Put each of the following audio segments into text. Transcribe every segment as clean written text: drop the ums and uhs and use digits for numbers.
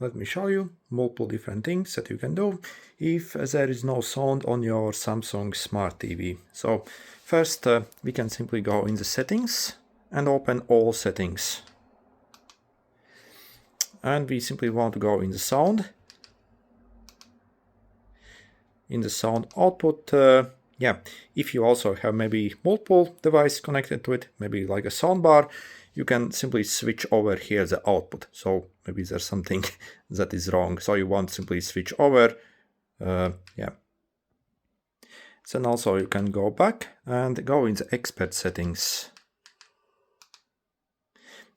let me show you multiple different things that you can do if there is no sound on your Samsung Smart TV. So first we can simply go in the settings and open all settings. And we simply want to go in the sound. In the sound output, if you also have maybe multiple devices connected to it, maybe like a soundbar, you can simply switch over here the output. So maybe there's something that is wrong. So you want to simply switch over. Then also you can go back and go in the expert settings.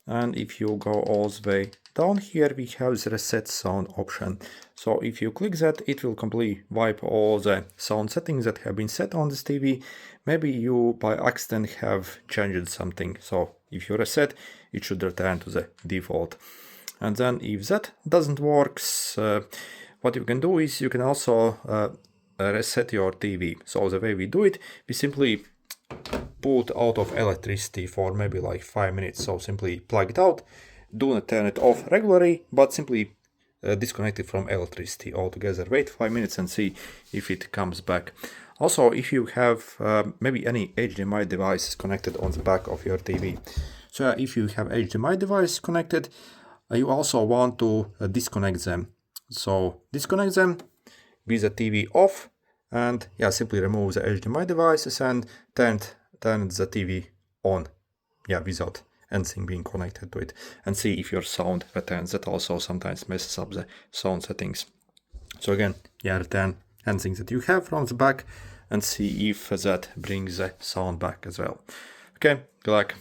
And if you go all the way down here, we have the reset sound option. So if you click that, it will completely wipe all the sound settings that have been set on this TV. Maybe you by accident have changed something. So if you reset, it should return to the default. And then if that doesn't work, what you can do is you can also reset your TV. So the way we do it, we simply put out of electricity for maybe like 5 minutes. So simply plug it out, do not turn it off regularly, but simply disconnect it from electricity altogether. Wait 5 minutes and see if it comes back. Also, if you have maybe any HDMI device connected on the back of your TV. So if you have HDMI device connected, you also want to disconnect them. So disconnect them with the TV off, and simply remove the HDMI devices and turn the TV on, without anything being connected to it, and see if your sound returns. That also sometimes messes up the sound settings. So again, return anything that you have from the back and see if that brings the sound back as well. Okay, good luck.